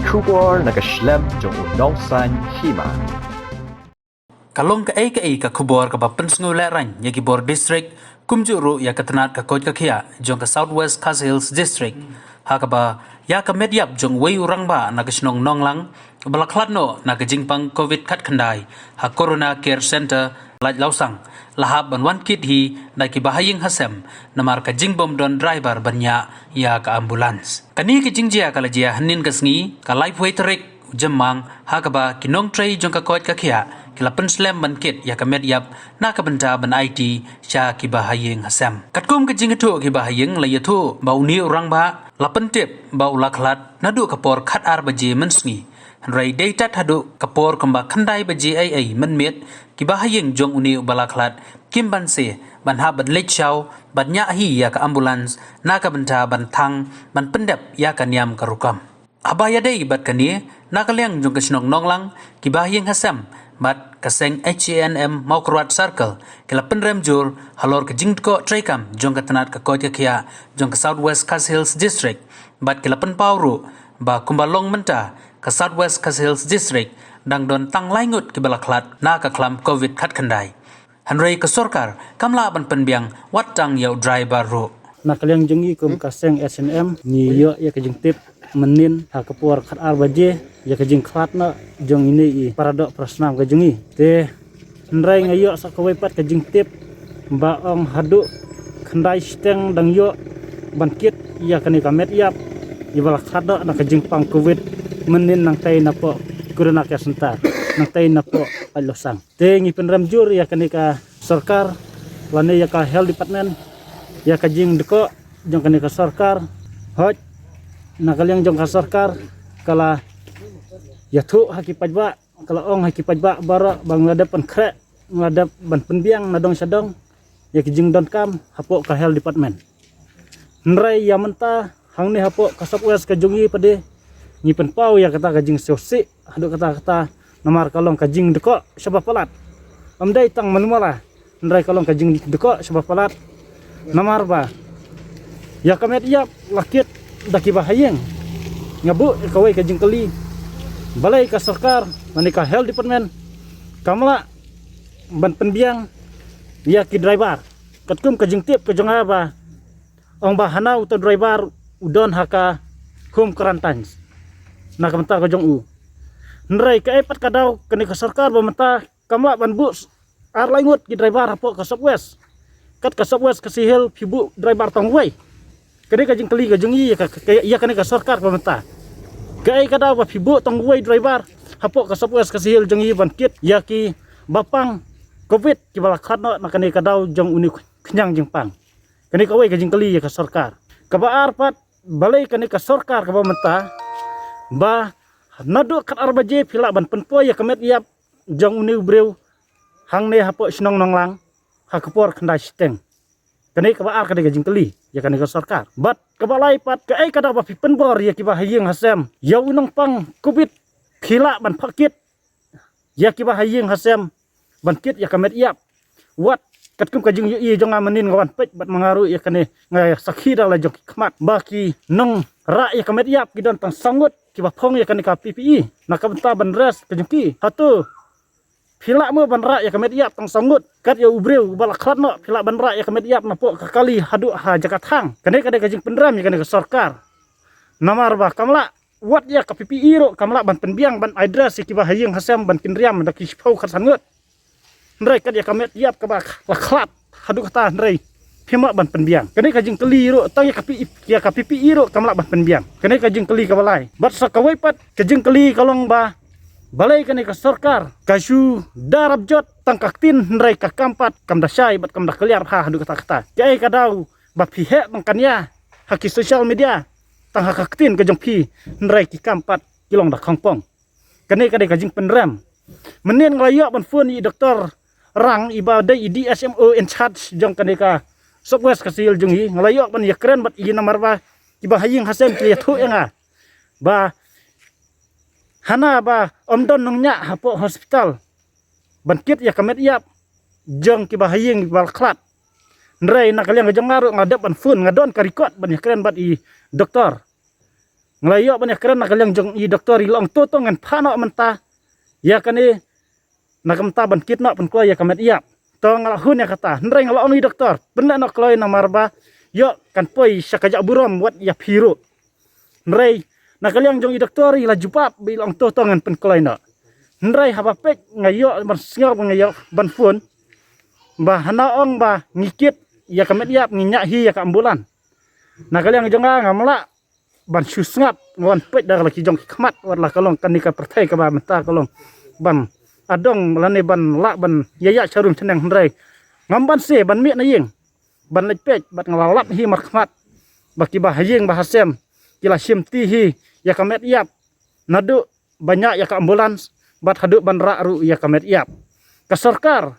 kubor nakaslab jong unongsan hima. Kalong ka ka kubor ka bapensngu lerang ya gibor district kumjuru ya katanat ka koj ka kia jong ka Southwest Khas Hills district hakaba ya ka medyap jong wei urang ba na kisnong nonglang balaklatno na kajingpang covid kat khandai ha corona care center laj lausang lahab ban wan kit hi na kibahaying hasem namar ka jingbom don driver banya ya ka ambulance kani ki jingjia kala jia hanin kasngi ka life waiterik jemang hakaba kinong tray jong ka koj ka kia kila penslam ban kit ya ka medyap na ka benta ban IT sha kibahaying hasem katkum ka jingatu kibahaying layatu ba uni urang ba lapen tip ba ulaklat nadu kapor khat ar baje mensngi Rai data hadu kapor kamba khandai baji ai menmet kibahayeng jong uni balaklat kimban se ban ha ban lechau ban nya hi ya ka ambulance na ka benta ban thang ban pendap ya ka niam ka rukam abaya dei bat kani na ka leng jong ka snong nonglang kibahayeng hasam bat kaseng HNM Maukrwat Circle kila penrem jur halor ka jingko traikam jong ka tanat ka koj ka kia jong ka Southwest Khas Hills District bat kila penpauru ba kumbalong menta ka Southwest Khas Hills District dang don tang laingut ki balaklat na ka klam covid khat khandai hanrei ka sorkar kamla ban penbiang wat tang yau driver ro na kalyang jengi kum kaseng SNM ni yo ya ka jingtip menin ha kapor khat ar baje ya ka jing khat na jong ini i paradok prasnam ka jengi te hanrei ngayo sa ka pat ka jingtip ba ong hadu khandai steng dang yo bankit ya kani ka met yap i balaklat na ka jingpang covid menin nang tay na po corona care center nang tay na po alosang te ngi penram jur ya kanika sarkar lane ya ka health department ya ka jing deko jong kanika sarkar hoj nakalyang jong ka sarkar kala ya thu haki pajba kala ong haki pajba bara bang ngadapan kre ngadap ban penbiang nadong sadong ya ki jing don kam hapo ka health department nrai ya menta hang ni hapo ka Southwest ka jongi pade ngipen pau ya kata kajing sosi hadu kata namar kalong kajing deko sebab palat amdai tang manumala ndrai kalong kajing deko sebab palat namar ba ya kamet ya lakit daki bahayeng ngabu kawai kajing keli balai ka sarkar manika health department kamla ban penbiang ya ki driver katkum kajing tip ke jonga ba ong bahana uta driver udon haka home quarantine na kamta ko jong u nrai ka epat kadaw kani ka sarkar bamenta kamla ban bus ar laingut ki driver hapo ka Southwest kat ka Southwest ka sihel pibu driver tongway kani ka jing keli ka jong i ya kani ka sarkar bamenta ka kadaw ba pibu tongway driver hapo ka Southwest ka sihel jong i ban kit ya ki bapang covid ki balakhat na kani kadaw jong uni knyang jing pang kani ka way ka jing keli ya ka sarkar ka baar pat balai kani ka sarkar ka bamenta ba nadu kat arbaje pila ban penpo ya kamet yap jong uni breu hang ne hapo snong nonglang ha kapor khandai steng kani ka baar kani gajing keli ya kani ka sarkar bat ka balai pat ka kada ba penbor ya ki ba hayeng hasem ya unong pang covid pila ban phakit ya ki ba hayeng hasem ban kit ya kamet yap wat katkum kajing i jong amanin ngawan pet bat mangaru ya kani ngai sakhi dah la jok khmat baki nong ra ya kamet yap kidon tang sangut kiba phong ya kani ka PPE nak benta ban res kejengki hatu pila mo ban ra ya kamet yap tang sangut kat ya ubreu balaklat no pila ban ra ya kamet yap napo kakali hadu ha jakat hang kani kajing pendram ya kani ka sarkar namar ba kamla wat ya ka PPE ro kamla ban penbiang ban address ya kiba hayeng hasem ban kinriam dak kispau khat sangut ndrai kat ya kamet yap ka ba laklat hadu kata ndrai pima ban penbiang kani kajing keli ro tang ya ka PPE ro kamla ban penbiang kani kajing keli ka balai bat sakawai pat kajing keli kalong ba balai kani ka sarkar kasu darab jot tang kaktin ndrai ka kampat kamdasai bat kamda keliar ha hadu kata kai kadaw ba pihe tang kanya haki social media tang kaktin kajong pi ndrai ki kampat kilong da kangpong kani kajing penram menin nglayo ban phone i doktor rang ibadai DSMO in charge jong kani ka Southwest kasil jungi ngelayo ban ya keren bat i namar ba kiba haying hasem ki thu enga ba hana ba omdon nongnya hapo hospital ban kit ya kamet yap jong kiba haying balklat ndrai nak kalian ngajong ngaru ngadap ban phone ngadon karikot ban ya keren bat i doktor ngelayo banyak keren nak yang jong i doktor ilong to ngan phano menta ya kani nak menta ban kitna pun ko ya kamet iap to ngalahun ya kata nreng ngalo ni doktor benda nak kloy namarba yo kan poi sakaja buram buat ya phiru nrei nak yang jong i doktor ila jupap bilong to ngan pen kloy na nrei haba pek ngayo ban sngau ngayo ban fun bah hanaong bah ngikit ya kamet iap nginyak hi ya ka ambulan nak yang jong ngamla ban susngap ngon pet dah laki jong khmat warla kalong kanika pertai ka ba menta kalong ban adong lane ban la ban yaya charum thenang hnrai ngamban se ban mi na yeng ban lepet bat ngalalap hi mar khmat baki ba hayeng ba hasem kila simti hi ya kamet iap nadu banyak ya ka ambulans bat hadu ban ra ru ya kamet iap ka sarkar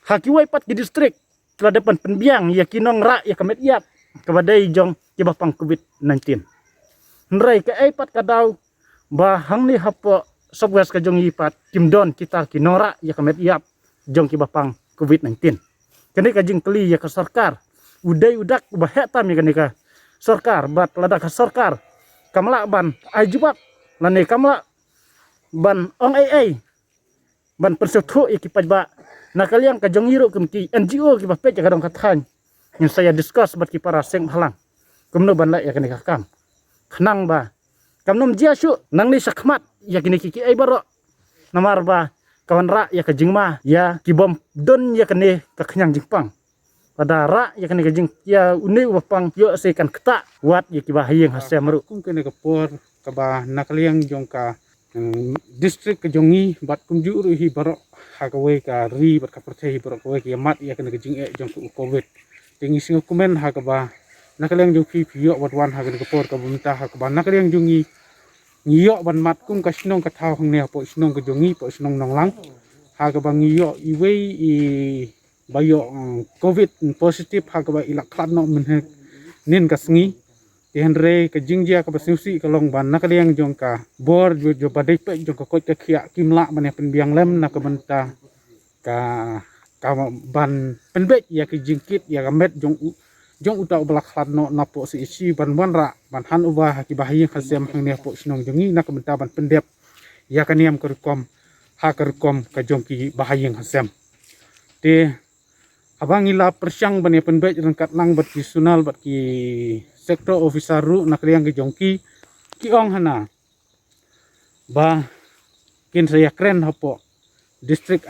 hakiwai pat di distrik telah depan penbiang ya kinong ra ya kamet iap kabadai jong kibah pang covid-19 nrai ke pat kadau bahang ni hapo sobgas ka jong yipat kimdon kita kinora ya kamet iap jong kibapang covid-19 kene ka jing keli ya ka sarkar udai udak bahetam ya kene ka sarkar bat lada ka sarkar kamla ban ajubak lane kamla ban ong ai ban persuthu ikipaj ba nakaliang ka jong yiru kumki NGO ki bapet ya kadong kathan yang saya discuss bat ki para seng halang kumno ban la ya kene ka kam khnang ba kamnom jiasu nang ni sakmat ya kini kiki ai baro namar ba kawan ra ya ka jingma ya kibom don ya kene ka khnyang jingpang pada ra ya kene ka jing ya uni wapang yo se kan keta wat ya ki bahayeng hasem ru kum kene ka por ka ba nakaliang jong ka distrik ka jongi bat kum ju ru hi baro ha ka we ka ri bat ka perthei baro ka we ki mat ya kene ka jing e jong covid tingi sing kumen ha ka ba nakaliang jong fi yo wat wan ha kene ka por ka bumta ha ka ba nakaliang jongi ngiyo ban mat kum ka snong ka thau hang ne po snong ka jongi po snong nong lang ha ka bang ngiyo i we i bayo covid positive ha ka ba ila klat no men he nin ka sngi tihan re ka jingjia ka basusi ka long ban nakaliang jong ka bor jo badai pe jong ka kot ka khia kimla ban pen biang lem na ka banta ka ban penbet ya ki jingkit ya ka met jong uta belak klat no napo si isi ban ra ban han uba ki bahayi khasem hang ne po snong jongi na ka banta ban pendep ya ka niam kerkom ha kerkom ka jong ki bahayi khasem te abang ila persyang ban penbet rangkat lang bat ki sunal bat ki sektor officer ru nakliang ki jongki ki ong hana ba kin saya keren hapo district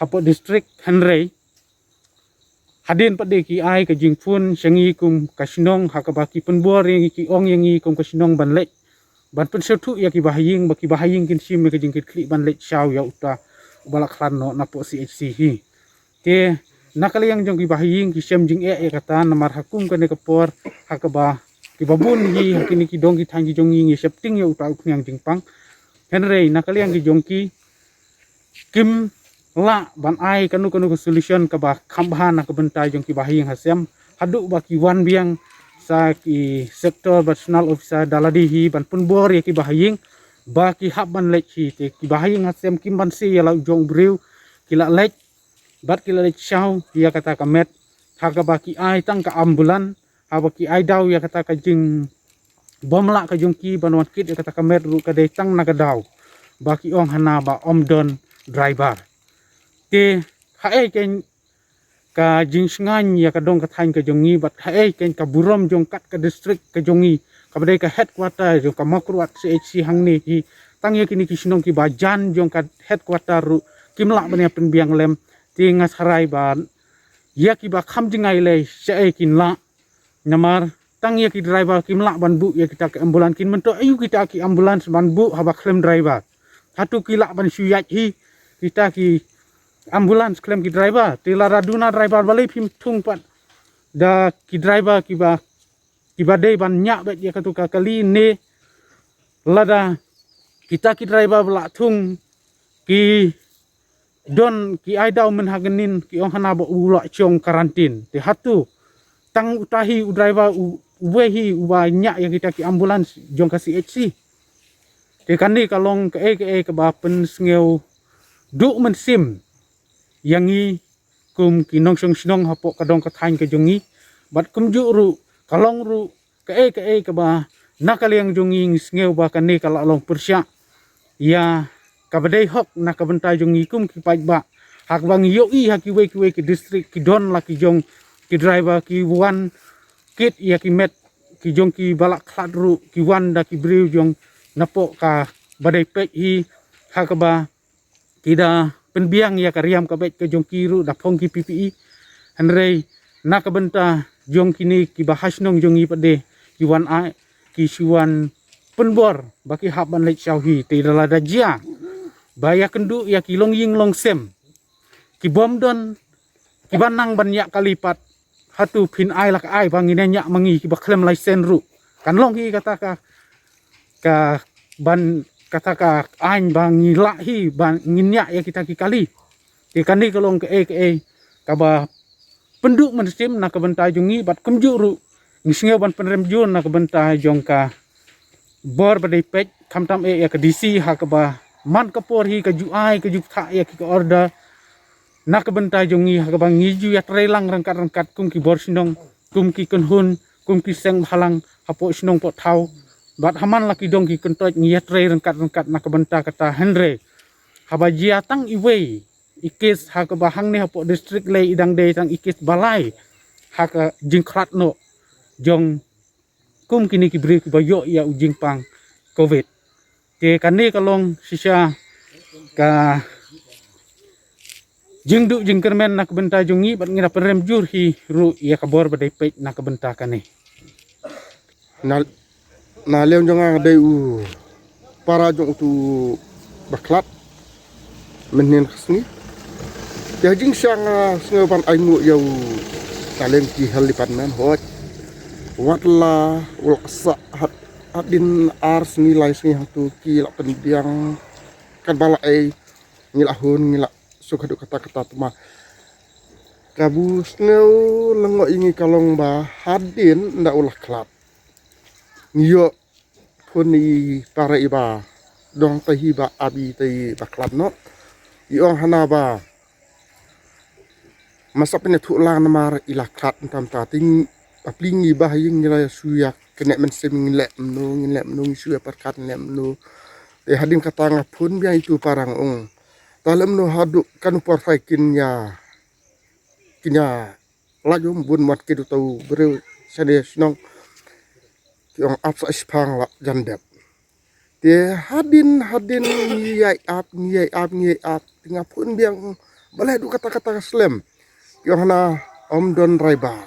hapo district hanrei hadin pade ki ai ka jingfun shangi kum kasnong hakabaki penbor yang ki ong yang kum kasnong ban lek ban pen setu ya ki bahaying baki bahaying kin sim ka jingkit klik ban lek shaw ya uta balak klan no napo CHC hi te nakaliang jong ki bahaying ki sem jing ya kata namar hakum ka ne kapor hakaba ki babun hi hakini ki dong ki thangi jong ngi septing ya uta uknyang jingpang henrei nakaliang ki jongki kim la ban ai kanu ke solution ka ba khambahan ka bentai jong ki bahaying hasem hadu ba ki wan biang sa ki sektor national officer daladi hi ban punbor ya ki bahaying ba ki haban lek hi te ki bahaying hasem kim ban si ya la jong breu kila lek bat kila lek shaw ya kata ka met ha ka ba ki ai tang ka ambulan ha ba ki ai daw ya kata ka jing bomla ka jong ki ban wan kit ya kata ka met ru ka de tang na ka daw ba ki ong hana ba omdon driver te hae ken ka jing sngan ya ka dong ka thain ka jongi bat hae ken ka burom jong kat ka district ka jongi ka badai ka headquarter jong ka makruat CHC hang ni hi tang ya kini kisnong ki bajan jong ka headquarter ru kimla bania pen biang lem tingas harai ban ya ki ba kham jingai le se kin la namar tang ya ki driver kimla ban bu ya kita ke ambulan kin mento ayu kita ki ambulans ban bu haba klem driver hatu kila ban suyat hi kita ki ambulans klaim ki driver tila raduna driver balai phim thung pat da ki driver ki ba dei ban nya bet ya katu ka kali ne lada kita ki driver bla thung ki don ki ai dau men hagenin ki ong hana ba ula chong karantin te hatu tang utahi driver wehi wa nya ya kita ki ambulans jong ka CHC te kani kalong ke ba pen ngeu du men sim yangi kum kinong song snong hapo kadong ka thain ka jongi bat kum ju ru kalong ru ke ba nakaliang jonging ngeu ba kan ni kala long persya ya kabadai hok nak kabentai jong ikum ki pai ba hak bang yoi hak ki we ki district ki don la ki jong ki driver ki wan kit ya ki met ki jong ki balak khadru ki wan da ki briu jong napo ka badai pek hi hak ba kida penbiang ya kariam ka bet ke jong kiru da phong ki PPE hanrei nak kabenta jong kini ki bahas nong jong i pade ki wan ai ki suan penbor baki haban lek syauhi te dalada jia baya kendu ya ki long ying long sem ki bom don ki banang banyak kalipat hatu pin ai lak ai bangine nyak mangi ki baklem license ru kan long hi kata ka ban kata ka ain bangi la hi bangin nyak ya kita ki kali ki kani kalong ke ka ba penduk mensim nak kebentai jungi bat kumjuru ngisnge ban penrem jun nak kebentai jongka bor badai pek kamtam ya ke DC ha ke ba man kapor hi ke juai ke jupta ya ki ke order nak kebentai jungi ha ke ba ngiju ya trelang rangkat kum ki bor sinong kum ki kenhun kum ki seng halang hapo sinong pot tau bat haman laki dong ki kentot ngi ya tre rangkat nak kebentai kata Henry haba jiatang iwei ikis hak bahang ni hapo district lay idang day tang ikis balai hak jingkrat no jong kum kini ki beri ki bayo ya ujing pang covid ke kani kalong sisa ka jingdu jingkermen nak benta jongi bat ngira perem jur hi ru ya kabor badai pek nak benta kani na leon jonga dai para jong tu baklat menen khasni ya jing sang sengapan aingu yau taleng ki halipan men hot watla ul sa hadin ars nilai sni hatu ki la pendiang kan bala ngilahun ngila sukadu kata tuma kabus ngeu lengo ingi kalong ba hadin nda ulah klap ngiyo puni para iba dong tahi ba abi tahi baklat no iong hanaba masa pene thulang namar ila khat tam ta ting aplingi bah ying nila suya kene men sem ngilek mno suya perkat lem mno te hadin katanga pun bia itu parang ong talem no hadu kan por faikin ya kinya lajum bun mat kidu tau bere sade snong tiong apsa ispang la jandep te hadin ngiyai ap tinga pun biang balai du kata-kata slem Yohana om don raiba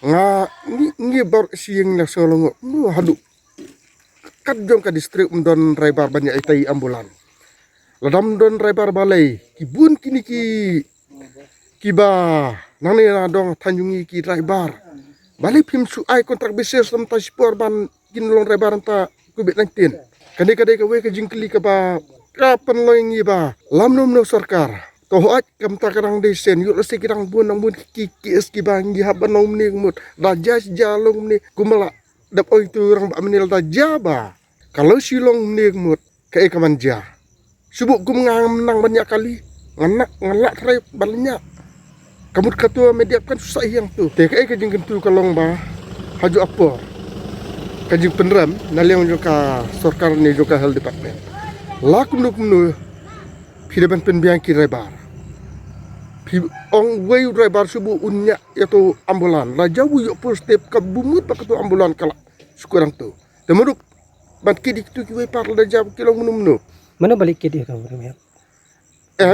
nga ngi bar siing na solongo nu hadu kat jong ka distrik don raibar banyak itai ambulan ladam don raibar balai kibun kini ki ba nani na dong tanjungi ki raibar balai pim su ai kontrak bisnis lam ta spor ban kin long raibar ta covid-19 kadai ka we ka jingkli ka ba kapan lo ngi ba lam no sarkar tohat kam takarang desen yuk lesi kirang bun ki eski bangi haban nom ni mut rajas jalong ni kumala dap oi tu orang ba menil da jaba kalau silong ni mut ke kamanja subuk kum ngang banyak kali ngalak trai banyak kamu ketua media kan susah yang tu te ke jing kentu kalong ba haju apa kajing penram naliang joka sarkar ni joka health department lakum nu Pidaban penbiang ki rebar. Ong way rebar subu unya yaitu ambulan. Raja wuyuk pun step ke bumut pak tu ambulan kala sekurang tu. Temuruk ban ki tu ki way par raja kilo menu. Mana balik ke dia kamu ya?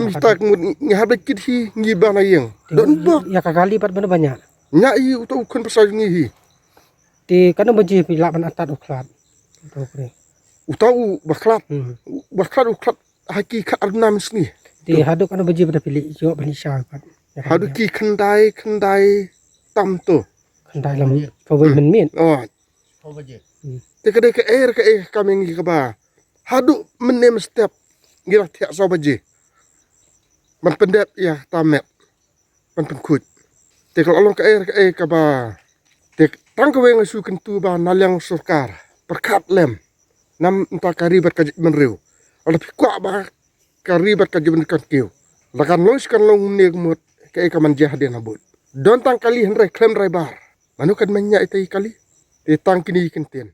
Mistak ngi habek ki hi ngi bana yang. Don bok Ya kakali pat mana banyak. nya i utu kon pasal ngi hi. Ti kana baji pila pan atat uklat. Utau baklat. Baklat haki ka arnam sni. Ti hadu kana baji pada pilih jo bani syah pat. Hadu ki kendai tam tu. Kendai lam pawai men. Oh. Tekade ke kami ngi ka ba. Hadu menem step ngira tiak so baji. Man pendep ya tamet. Man penkut. Tekal along ke ka ba. Tek tang ke weng su kentu ba nalyang sarkar. Perkat lem. Nam entah karibat ka menriu. Ala pikwa ba karibat ka kan kiu. Lakan lois kan long nig mut ke kaman jah den abut. Don tang kali henre klem rai bar. Manu kan menya itai kali. Te tang kini kentien.